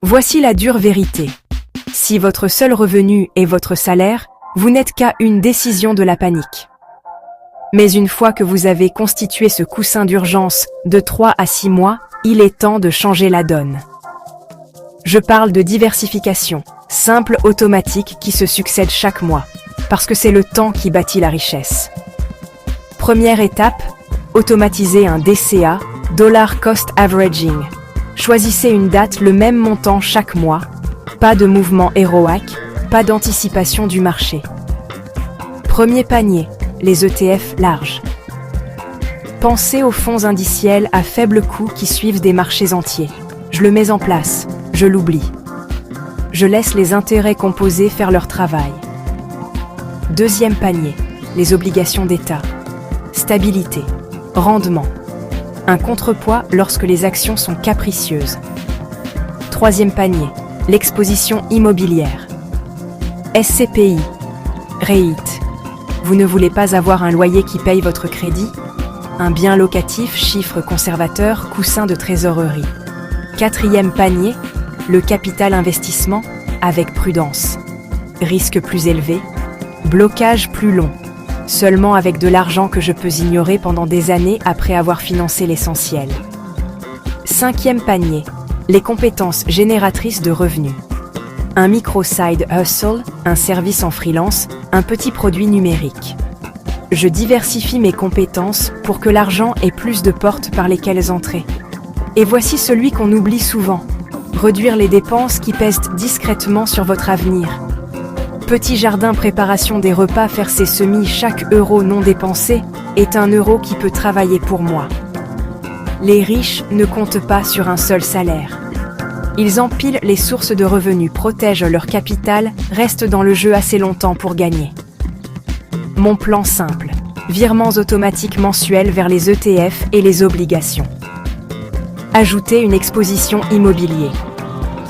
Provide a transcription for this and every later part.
Voici la dure vérité. Si votre seul revenu est votre salaire, vous n'êtes qu'à une décision de la panique. Mais une fois que vous avez constitué ce coussin d'urgence de 3 à 6 mois, il est temps de changer la donne. Je parle de diversification, simple, automatique, qui se succède chaque mois, parce que c'est le temps qui bâtit la richesse. Première étape, automatiser un DCA, Dollar Cost Averaging. Choisissez une date, le même montant chaque mois, pas de mouvement héroïque, pas d'anticipation du marché. Premier panier, les ETF larges. Pensez aux fonds indiciels à faible coût qui suivent des marchés entiers. Je le mets en place, je l'oublie. Je laisse les intérêts composés faire leur travail. Deuxième panier, les obligations d'État. Stabilité, rendement. Un contrepoids lorsque les actions sont capricieuses. Troisième panier, l'exposition immobilière. SCPI, REIT. Vous ne voulez pas avoir un loyer qui paye votre crédit? Un bien locatif, chiffre conservateur, coussin de trésorerie. Quatrième panier, le capital investissement, avec prudence. Risque plus élevé, blocage plus long. Seulement avec de l'argent que je peux ignorer pendant des années après avoir financé l'essentiel. Cinquième panier, les compétences génératrices de revenus. Un micro-side hustle, un service en freelance, un petit produit numérique. Je diversifie mes compétences pour que l'argent ait plus de portes par lesquelles entrer. Et voici celui qu'on oublie souvent. Réduire les dépenses qui pèsent discrètement sur votre avenir. Petit jardin, préparation des repas, faire ses semis, chaque euro non dépensé est un euro qui peut travailler pour moi. Les riches ne comptent pas sur un seul salaire. Ils empilent les sources de revenus, protègent leur capital, restent dans le jeu assez longtemps pour gagner. Mon plan simple, virements automatiques mensuels vers les ETF et les obligations. Ajoutez une exposition immobilier.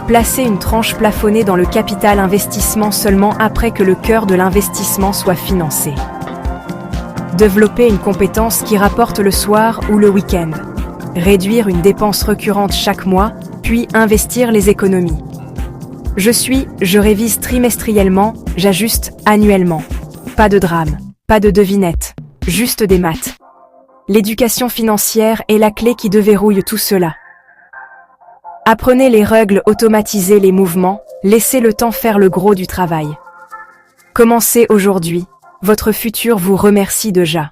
Placez une tranche plafonnée dans le capital investissement seulement après que le cœur de l'investissement soit financé. Développer une compétence qui rapporte le soir ou le week-end. Réduire une dépense récurrente chaque mois, puis investir les économies. Je révise trimestriellement, j'ajuste annuellement. Pas de drame, pas de devinette, juste des maths. L'éducation financière est la clé qui déverrouille tout cela. Apprenez les règles, automatisez les mouvements, laissez le temps faire le gros du travail. Commencez aujourd'hui, votre futur vous remercie déjà.